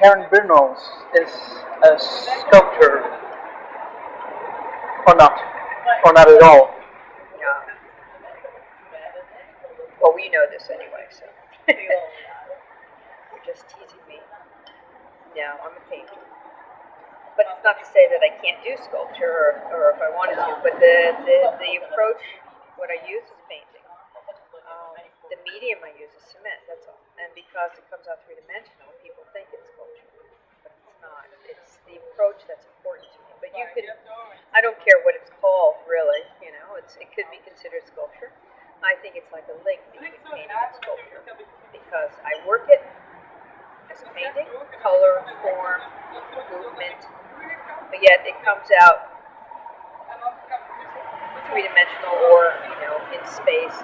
Karen Birnholz is a sculptor or not at all. Yeah. Well, we know this anyway, so. You're just teasing me. No, I'm a painter. But it's not to say that I can't do sculpture or if I wanted to, but the approach, what I use is painting. The medium I use is cement, that's all. And because it comes out three-dimensional, people think it's sculpture. But it's not. It's the approach that's important to me. But you could, I don't care what it's called, really, it could be considered sculpture. I think it's like a link between painting and sculpture because I work it as a painting, color, form, movement, but yet it comes out three-dimensional or, in space.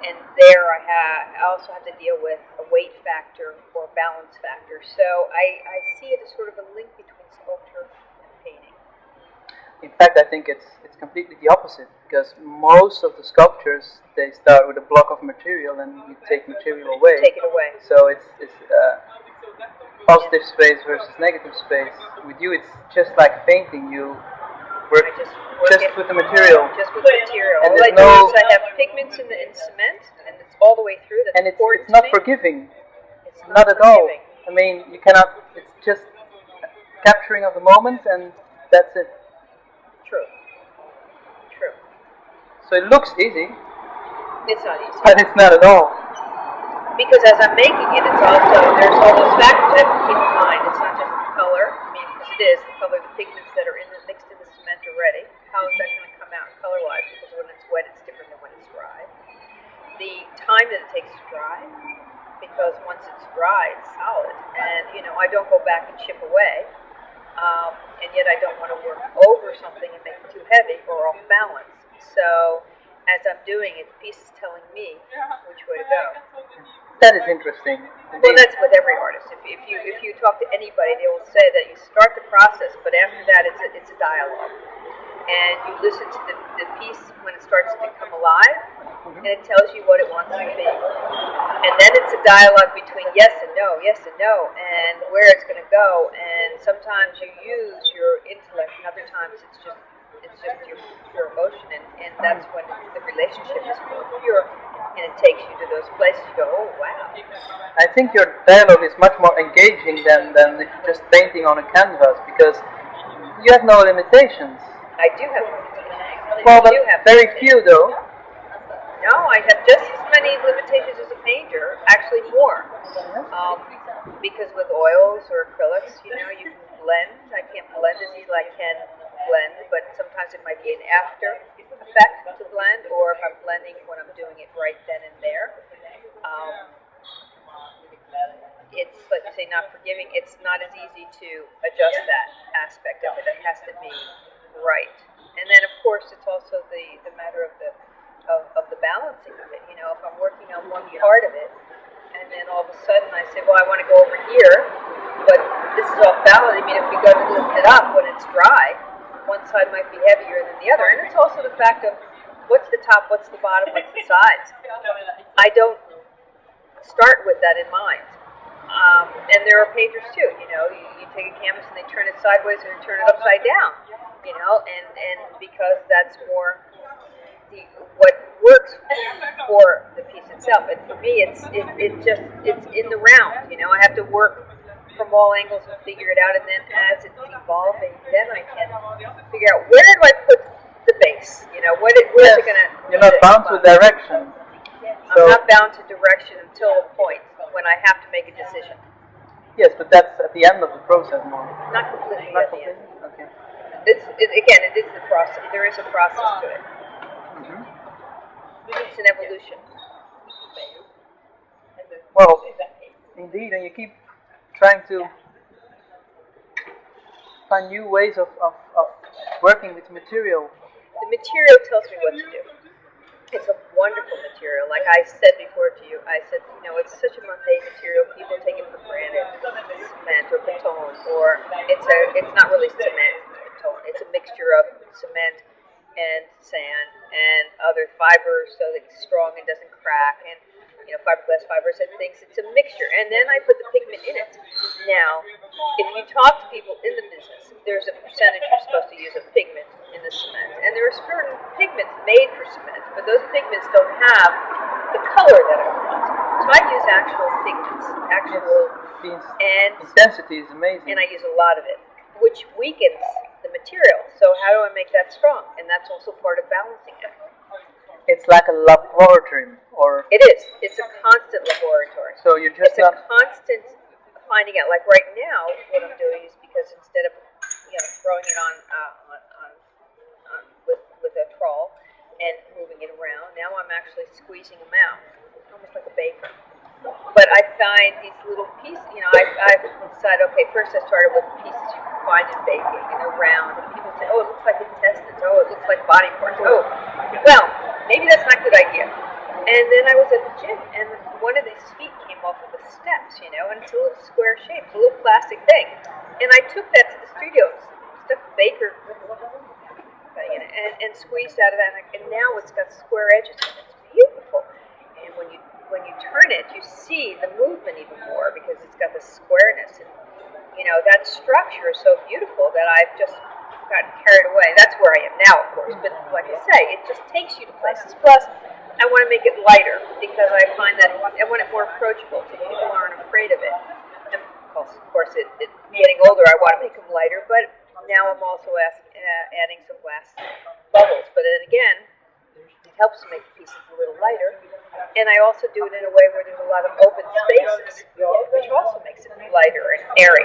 And there I also have to deal with a weight factor or balance factor. So I see it as sort of a link between sculpture and painting. In fact, I think it's completely the opposite because most of the sculptures they start with a block of material and you take material away. Take it away. So it's positive space versus negative space. With you, it's just like painting. You work just with the material. Just with the material. And all I do is I have pigments in cement, and it's all the way through. That's and it's not forgiving. It's not at all. I mean, you cannot. It's just capturing of the moment, and that's it. True. So it looks easy. It's not easy. But it's not at all. Because as I'm making it, there's all those factors I have to keep in mind. It's not just the color. I mean, because it is the color, the pigments that are mixed in the cement already. How is that going to come out color-wise? Because when it's wet, it's different than when it's dry. The time that it takes to dry, because once it's dry, it's solid. And, I don't go back and chip away. And yet I don't want to work over something and make it too heavy or off balance. So as I'm doing it, the piece is telling me which way to go. That is interesting. Well, that's with every artist. If you talk to anybody, they will say that you start the process, but after that, it's a dialogue. And you listen to the piece when it starts to become alive, and it tells you what it wants to be. And then it's a dialogue between yes and no, and where it's going to go. And sometimes you use your intellect, and other times it's just your emotion, and that's when the relationship is more pure, and it takes you to those places. You go, oh wow. I think your dialogue is much more engaging than if you're just painting on a canvas because you have no limitations. I do have limitations. Well, but very few though. No, I have just as many limitations as a painter, actually more. Because with oils or acrylics, you can blend. I can't blend as easily as I can blend, but sometimes it might be an after effect to blend, or if I'm blending when I'm doing it right then and there. It's like you say, not forgiving. It's not as easy to adjust that aspect of it. It has to be right. And then, of course, it's also the matter of the balancing of it. If I'm working on one part of it, and then all of a sudden I say, well, I want to go over here, but this is off balance. I mean, if we go to lift it up when it's dry, one side might be heavier than the other. And it's also the fact of what's the top, what's the bottom, what's the sides. I don't start with that in mind. And there are painters too, you take a canvas and they turn it sideways or they turn it upside down, and because that's more what works for the piece itself. And for me, it's in the round, I have to work from all angles and figure it out, and then as it's evolving, then I can figure out where do I put the base, where's it going to... You're not bound to direction. I'm not bound to direction until a point when I have to make a decision. Yes, but that's at the end of the process more. Not completely at the end. Okay. It is the process. There is a process to it. Mm-hmm. It's an evolution. Well, indeed, and you keep trying to find new ways of working with material. The material tells me what to do. It's a wonderful material. Like I said before to you, it's such a mundane material. People take it for granted. Cement or beton, or it's not really cement. It's beton. It's a mixture of cement and sand and other fibers so that it's strong and doesn't crack. And fiberglass fibers and things. It's a mixture, and then I put the pigment in it. Now, if you talk to people in the business, there's a percentage you're supposed to use of pigment in the cement, and there are certain pigments made for cement, but those pigments don't have the color that I want. So I use actual pigments, and intensity is amazing, and I use a lot of it, which weakens the material. So how do I make that strong? And that's also part of balancing it. It's like a laboratory, or it is. It's a constant laboratory. So you're just a constant finding out. Like right now, what I'm doing is because instead of throwing it on with a trawl and moving it around, now I'm actually squeezing them out, almost like a baker. But I find these little pieces. I've decided. Okay, first I started with pieces you can find in baking, round. And people say, "Oh, it looks like intestines. Oh, it looks like body parts." Oh, well. Maybe that's not a good idea. And then I was at the gym, and one of these feet came off of the steps, and it's a little square shape, a little plastic thing. And I took that to the studio, stuck a baker and squeezed out of that, and now it's got square edges, and it's beautiful. And when you turn it, you see the movement even more because it's got the squareness, and that structure is so beautiful that I've just gotten carried away. That's where I am now, of course, but like I say, it just takes you to places. Plus, I want to make it lighter because I find that I want it more approachable so people aren't afraid of it. And of course, getting older, I want to make them lighter, but now I'm also adding some glass bubbles. But then again, it helps to make the pieces a little lighter. And I also do it in a way where there's a lot of open spaces, which also makes it lighter and airy.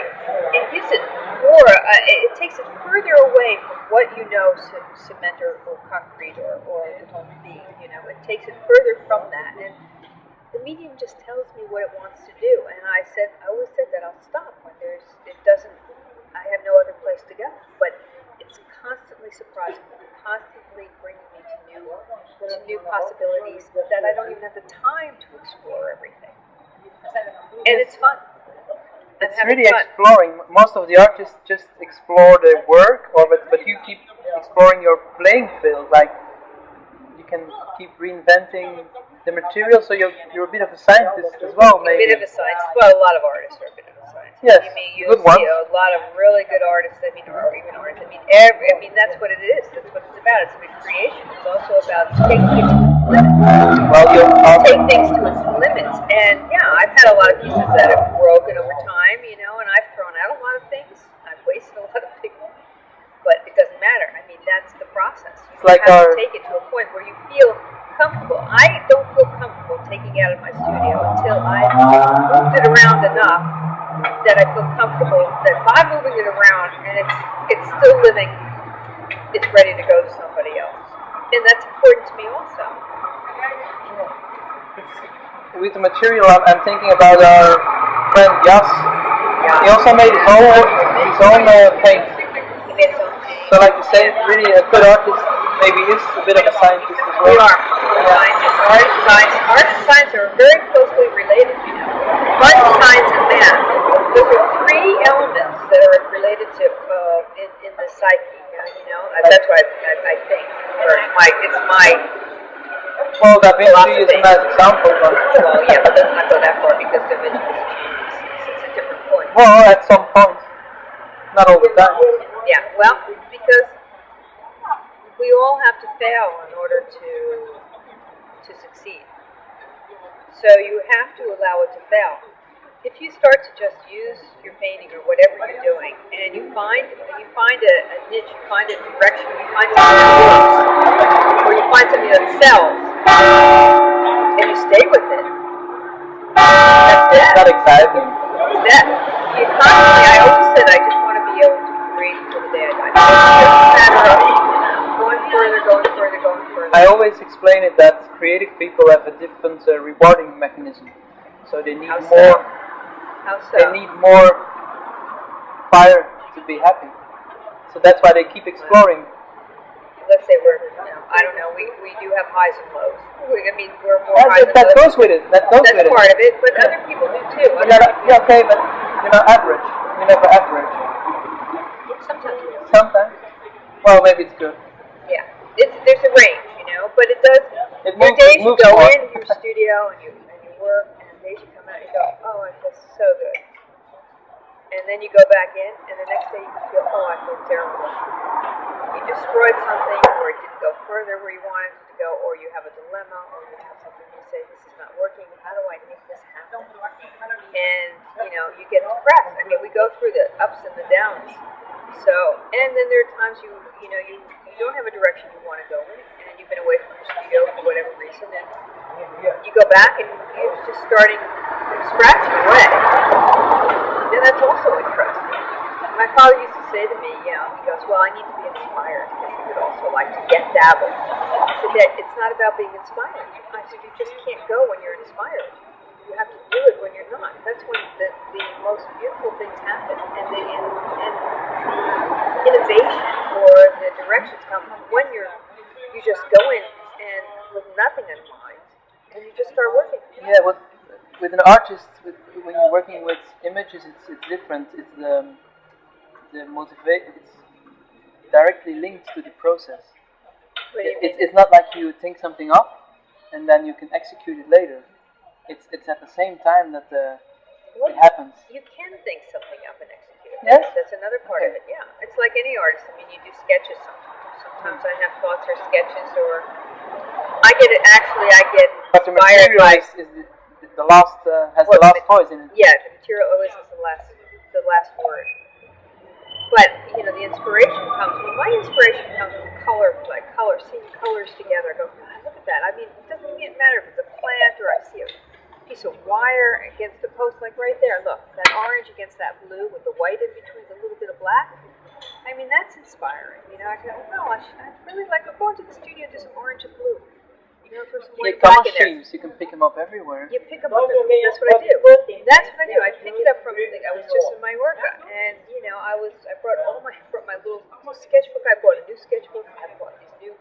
It gives it more, it takes it further away from what cement or concrete or would be. It takes it further from that. And the medium just tells me what it wants to do. And I always said that I'll stop when I have no other place to go. But it's constantly surprising me, constantly bringing me to new possibilities that I don't even have the time to explore everything. And it's fun. It's really exploring. Most of the artists just explore their work, but you keep exploring your playing field. Like you can keep reinventing the material. So you're a bit of a scientist as well, maybe. A bit of a scientist. Well, a lot of artists are a bit of a scientist. Yes, You'll see a lot of really good artists. Or even artists. That's what it is. That's what it's about. It's about creation. It's also about taking it to its limits. Well, take things to its limits. And I've had a lot of pieces that have broken over time, and I've thrown out a lot of things. I've wasted a lot of pigment. But it doesn't matter. That's the process. You have to take it to a point where you feel comfortable. I don't feel comfortable taking it out of my studio until I've moved it around enough that I feel comfortable that if I'm moving it around and it's still living, it's ready to go to somebody else. And that's important to me also. With the material, I'm thinking about our friend Jas. Yeah. He also made his own paint. He made his own paint. So like you say, really a good artist maybe is a bit of a scientist as well. We are. Scientists. Art and science are very closely related, Art, science, and math. Those are three elements that are related to in the psyche, That's what I think. It's my Well, Da Vinci is a nice example, but... Well, yeah, but let's not go that far because Da Vinci is a different point. Well, at some point. Not all the time. Yeah, well, because we all have to fail in order to succeed. So you have to allow it to fail. If you start to just use your painting or whatever you're doing, and you find a niche, you find a direction, you find something that works, or you find something that sells, and you stay with it, that's it. Not exciting. It's that. I always said I just want to be able to create until the day I die. It's a matter of going further. I always explain it that creative people have a different rewarding mechanism. So they need more. How so? They need more fire to be happy. So that's why they keep exploring. Let's say I don't know, we do have highs and lows. We're more highs and lows. That goes with it. That's part of it, but other people do too. Okay, but you're not average. You're never average. Sometimes. Well, maybe it's good. Yeah. There's a range, but it does. Your days you go in your studio and you work, and days you come out and you go, oh, I feel so good. And then you go back in, and the next day you feel, oh, I feel terrible. You destroyed something, or it didn't go further where you wanted it to go, or you have a dilemma, or you have something you say, this is not working, how do I make this happen? And, you get depressed. I mean, we go through the ups and the downs. So, and then there are times you don't have a direction you want to go in, and you've been away from the studio for whatever reason, and you go back and you're just starting from scratch in a way. And that's also interesting. My father used to say to me, he goes, well, I need to be inspired, because he would also like to get dabbled. I said, that it's not about being inspired. I said, you just can't go when you're inspired. You have to do it when you're not. That's when the most beautiful things happen, and the innovation or the directions come when you just go in and with nothing in mind, and you just start working. Yeah, with an artist, when you're working with images, it's different. It's the motivation. It's directly linked to the process. It's not like you think something up and then you can execute it later. It's at the same time that it happens. You can think something up and execute it. Yes? That's another part of it, yeah. It's like any artist. I mean, you do sketches sometimes. Sometimes I have thoughts or sketches, or I get But the inspired material by... is the last, has the last voice in it. Yeah, the material always is the last word. But, the inspiration comes, my inspiration comes from color, seeing colors together. I go, God, look at that. I mean, it doesn't even matter if it's a plant or I see a piece of wire against the post, like right there. Look, that orange against that blue with the white in between, a little bit of black. I mean, that's inspiring. I go, no, I'd really like to go into the studio and do some orange and blue. Throw some white color black in there. streams, you can pick them up everywhere. You pick them up. That's what I do. That's what I do. I pick it up from. I was just in my workout, and I brought my little sketchbook. I bought a new sketchbook. I bought these new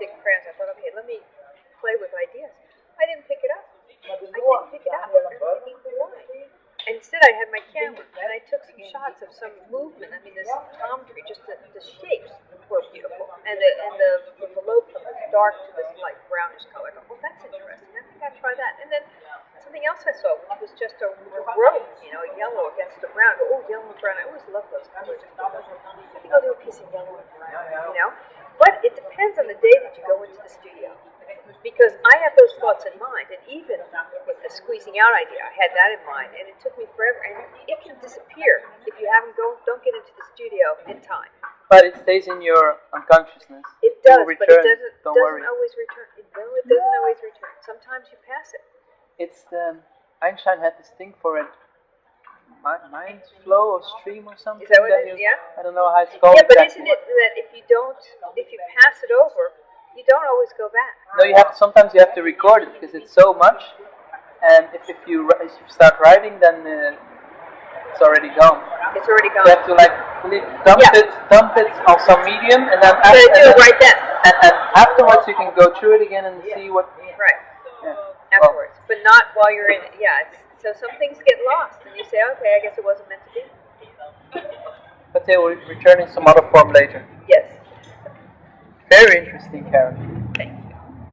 thick crayons. I thought, okay, let me play with ideas. I didn't pick it up. I didn't pick it up. I didn't even why. Instead, I had my camera, and I took some shots of some movement. I mean, this palm tree, just the shapes were beautiful, and the envelope from this dark to this light brownish color. I go, well, that's interesting. I think I'll try that. And then something else I saw, which was just a rope, a yellow against the brown. I go, oh, yellow and brown. I always love those colors. I think I'll do a piece of yellow and brown, But it depends on the day that you go into the studio. Because I have those thoughts in mind, and even with the squeezing out idea, I had that in mind, and it took me forever, and it can disappear if you don't get into the studio in time. But it stays in your unconsciousness. It does, but it Don't worry. always return. It doesn't always return. Sometimes you pass it. It's Einstein had this thing for it. Mind flow or stream or something. Is that what it is? Yeah. I don't know how it's called. Yeah, but isn't it that if you pass it over, you don't always go back? No, sometimes you have to record it because it's so much, and if you start writing, then it's already gone. It's already gone. You have to dump it on some medium, and then right then. And afterwards you can go through it again and see what. Right. Yeah. Afterwards, but not while you're in it. Yeah. So some things get lost, and you say, okay, I guess it wasn't meant to be. But they will return in some other form later. Yes. Very interesting, Karen.